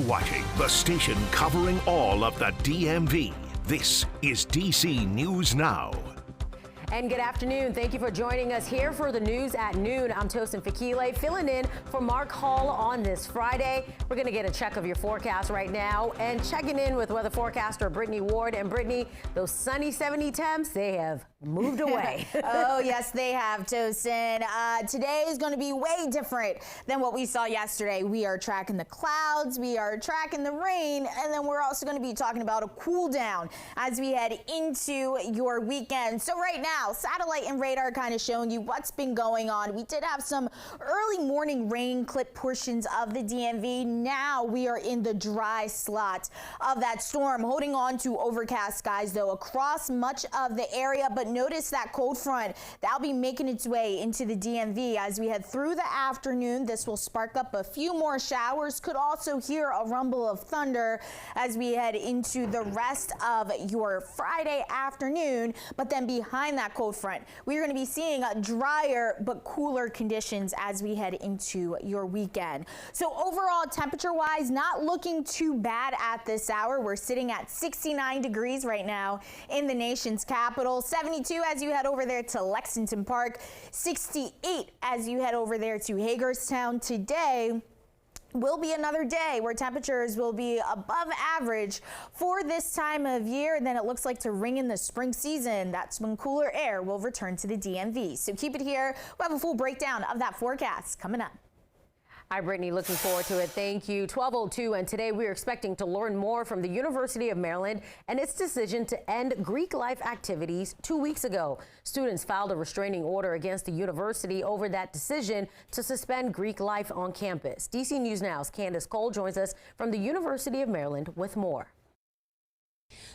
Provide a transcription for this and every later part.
watching the station covering all of the DMV. This is DC News Now. And good afternoon. Thank you for joining us here for the news at noon. I'm Tosin Fakile, filling in for Mark Hall on this Friday. We're going to get a check of your forecast right now and checking in with weather forecaster Brittany Ward. And Brittany, those sunny 70 temps, they have moved away. Oh, yes, they have, Tosin. Today is going to be way different than what we saw yesterday. We are tracking the clouds, we are tracking the rain, and then we're also going to be talking about a cool down as we head into your weekend. So right now, satellite and radar kind of showing you what's been going on. We did have some early morning rain clip portions of the DMV. Now we are in the dry slot of that storm, holding on to overcast skies, though, across much of the area. But notice that cold front that'll be making its way into the DMV as we head through the afternoon. This will spark up a few more showers. Could also hear a rumble of thunder as we head into the rest of your Friday afternoon. But then behind that cold front, we're going to be seeing drier but cooler conditions as we head into your weekend. So overall, temperature wise, not looking too bad at this hour. We're sitting at 69 degrees right now in the nation's capital, 72 as you head over there to Lexington Park, 68 as you head over there to Hagerstown. Today will be another day where temperatures will be above average for this time of year. And then it looks like to ring in the spring season, that's when cooler air will return to the DMV. So keep it here. We'll have a full breakdown of that forecast coming up. Hi, Brittany. Looking forward to it. Thank you. 12:02, and today we're expecting to learn more from the University of Maryland and its decision to end Greek life activities 2 weeks ago. Students filed a restraining order against the university over that decision to suspend Greek life on campus. DC News Now's Candace Cole joins us from the University of Maryland with more.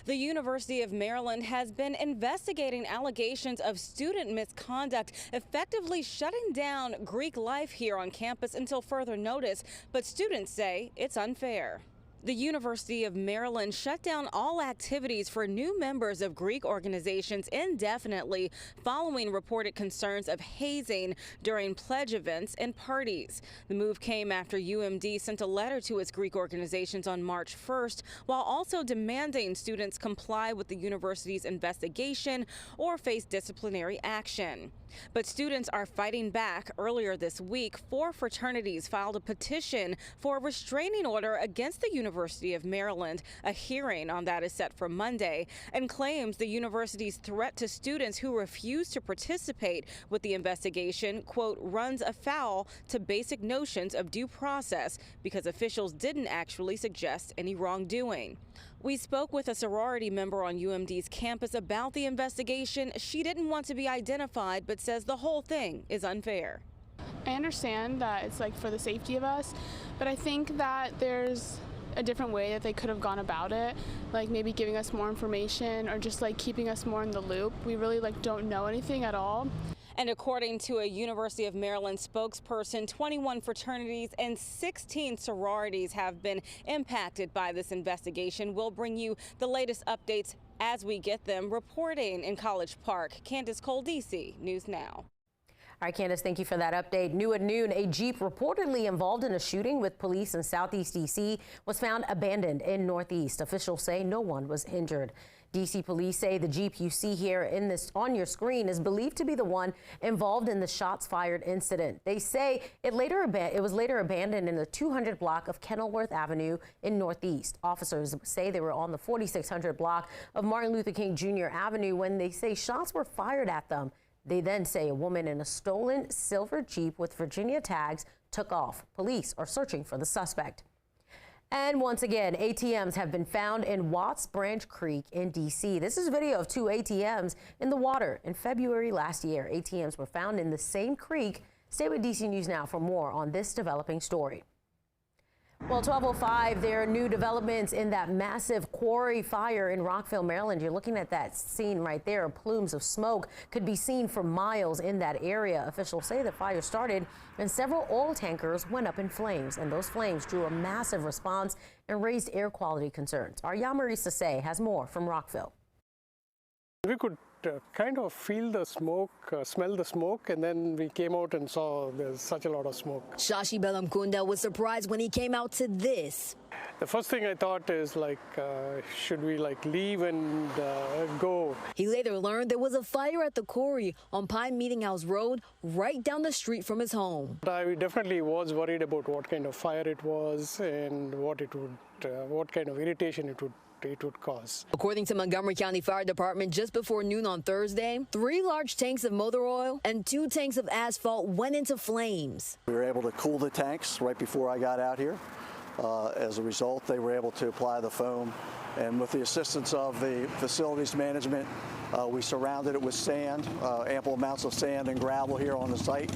The University of Maryland has been investigating allegations of student misconduct, effectively shutting down Greek life here on campus until further notice. But students say it's unfair. The University of Maryland shut down all activities for new members of Greek organizations indefinitely following reported concerns of hazing during pledge events and parties. The move came after UMD sent a letter to its Greek organizations on March 1st, while also demanding students comply with the university's investigation or face disciplinary action. But students are fighting back. Earlier this week, 4 fraternities filed a petition for a restraining order against the University of Maryland. A hearing on that is set for Monday, and claims the university's threat to students who refuse to participate with the investigation, quote, runs afoul to basic notions of due process because officials didn't actually suggest any wrongdoing. We spoke with a sorority member on UMD's campus about the investigation. She didn't want to be identified, but says the whole thing is unfair. I understand that it's like for the safety of us, but I think that there's a different way that they could have gone about it, like maybe giving us more information or just like keeping us more in the loop. We really don't know anything at all. And according to a University of Maryland spokesperson, 21 fraternities and 16 sororities have been impacted by this investigation. We'll bring you the latest updates as we get them. Reporting in College Park, Candace Cole, DC News Now. All right, Candace, thank you for that update. New at noon, a Jeep reportedly involved in a shooting with police in Southeast D.C. was found abandoned in Northeast. Officials say no one was injured. D.C. police say the Jeep you see here on your screen is believed to be the one involved in the shots fired incident. They say it was later abandoned in the 200 block of Kenilworth Avenue in Northeast. Officers say they were on the 4600 block of Martin Luther King Jr. Avenue when they say shots were fired at them. They then say a woman in a stolen silver Jeep with Virginia tags took off. Police are searching for the suspect. And once again, ATMs have been found in Watts Branch Creek in D.C. This is video of 2 ATMs in the water in February last year. ATMs were found in the same creek. Stay with DC News Now for more on this developing story. Well, 12:05, there are new developments in that massive quarry fire in Rockville, Maryland. You're looking at that scene right there. Plumes of smoke could be seen for miles in that area. Officials say the fire started and several oil tankers went up in flames, and those flames drew a massive response and raised air quality concerns. Our Yamari Sase has more from Rockville. We could kind of feel the smoke, smell the smoke, and then we came out and saw there's such a lot of smoke. Shashi Belamkunda was surprised when he came out to this. The first thing I thought is should we leave and go? He later learned there was a fire at the Quarry on Pine Meeting House Road, right down the street from his home. I definitely was worried about what kind of fire it was and what kind of irritation it would cause. According to Montgomery County Fire Department, just before noon on Thursday, 3 large tanks of motor oil and 2 tanks of asphalt went into flames. We were able to cool the tanks right before I got out here. As a result, they were able to apply the foam, and with the assistance of the facilities management, we surrounded it with sand, ample amounts of sand and gravel here on the site,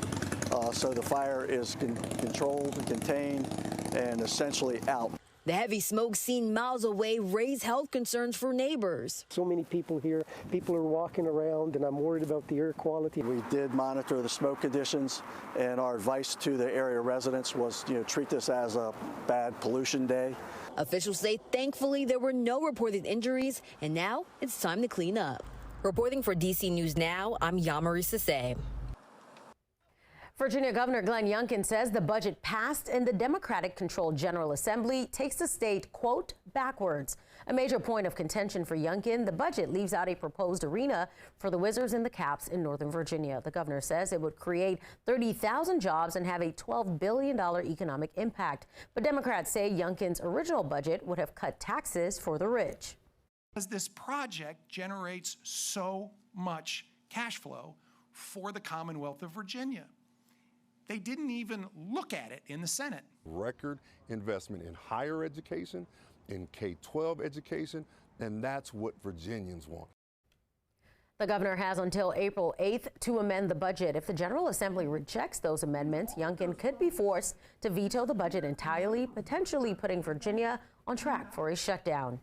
so the fire is controlled, contained, and essentially out. The heavy smoke seen miles away raised health concerns for neighbors. So many people here, people are walking around, and I'm worried about the air quality. We did monitor the smoke conditions, and our advice to the area residents was, treat this as a bad pollution day. Officials say thankfully there were no reported injuries, and now it's time to clean up. Reporting for DC News Now, I'm Yamari Sase. Virginia Governor Glenn Youngkin says the budget passed in the Democratic-controlled General Assembly takes the state, quote, backwards. A major point of contention for Youngkin, the budget leaves out a proposed arena for the Wizards and the Caps in Northern Virginia. The governor says it would create 30,000 jobs and have a $12 billion economic impact. But Democrats say Youngkin's original budget would have cut taxes for the rich. Because this project generates so much cash flow for the Commonwealth of Virginia. They didn't even look at it in the Senate. Record investment in higher education, in K-12 education, and that's what Virginians want. The governor has until April 8th to amend the budget. If the General Assembly rejects those amendments, Youngkin could be forced to veto the budget entirely, potentially putting Virginia on track for a shutdown.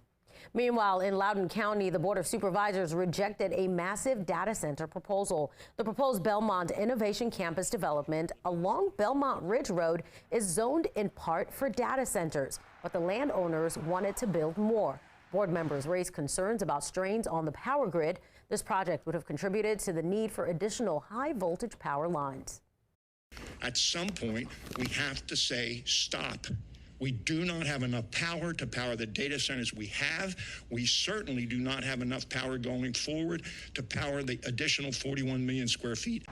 Meanwhile, in Loudoun County, the Board of Supervisors rejected a massive data center proposal. The proposed Belmont Innovation Campus development along Belmont Ridge Road is zoned in part for data centers, but the landowners wanted to build more. Board members raised concerns about strains on the power grid. This project would have contributed to the need for additional high-voltage power lines. At some point, we have to say stop. We do not have enough power to power the data centers we have. We certainly do not have enough power going forward to power the additional 41 million square feet.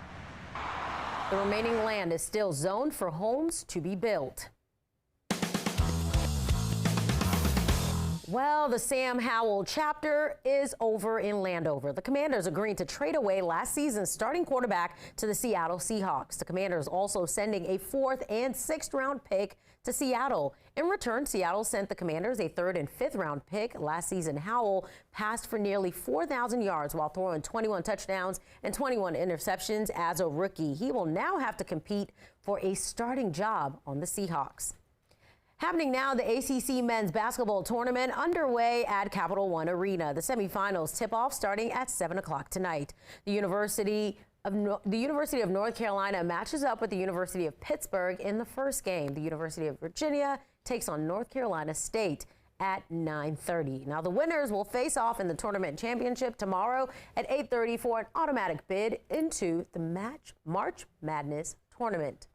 The remaining land is still zoned for homes to be built. Well, the Sam Howell chapter is over in Landover. The Commanders agreed to trade away last season's starting quarterback to the Seattle Seahawks. The Commanders also sending a 4th and 6th round pick to Seattle. In return, Seattle sent the Commanders a 3rd and 5th round pick. Last season, Howell passed for nearly 4,000 yards while throwing 21 touchdowns and 21 interceptions as a rookie. He will now have to compete for a starting job on the Seahawks. Happening now, the ACC men's basketball tournament underway at Capital One Arena. The semifinals tip off starting at 7 o'clock tonight. The University of North Carolina matches up with the University of Pittsburgh in the first game. The University of Virginia takes on North Carolina State at 9:30. Now, the winners will face off in the tournament championship tomorrow at 8:30 for an automatic bid into the March Madness tournament.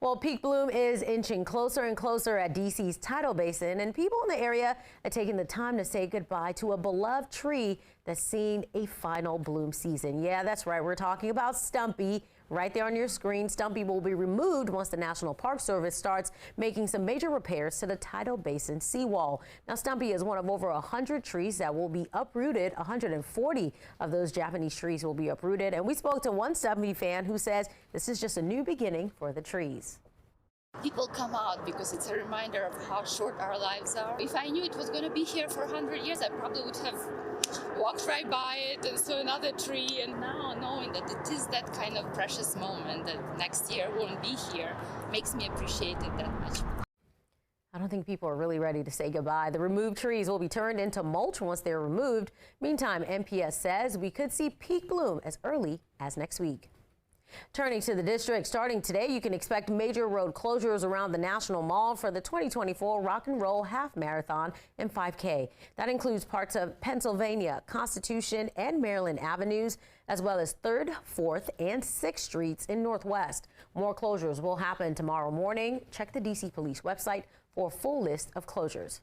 Well, peak bloom is inching closer and closer at DC's tidal basin, and people in the area are taking the time to say goodbye to a beloved tree that's seen a final bloom season. Yeah, that's right. We're talking about Stumpy. Right there on your screen, Stumpy will be removed once the National Park Service starts making some major repairs to the tidal basin seawall. Now, Stumpy is one of over 100 trees that will be uprooted. 140 of those Japanese trees will be uprooted. And we spoke to one Stumpy fan who says this is just a new beginning for the trees. People come out because it's a reminder of how short our lives are. If I knew it was going to be here for 100 years, I probably would have walked right by it and saw another tree. And now knowing that it is that kind of precious moment that next year won't be here makes me appreciate it that much. I don't think people are really ready to say goodbye. The removed trees will be turned into mulch once they're removed. Meantime, MPS says we could see peak bloom as early as next week. Turning to the district, starting today, you can expect major road closures around the National Mall for the 2024 Rock and Roll Half Marathon and 5K. That includes parts of Pennsylvania, Constitution, and Maryland Avenues, as well as 3rd, 4th, and 6th Streets in Northwest. More closures will happen tomorrow morning. Check the DC Police website for a full list of closures.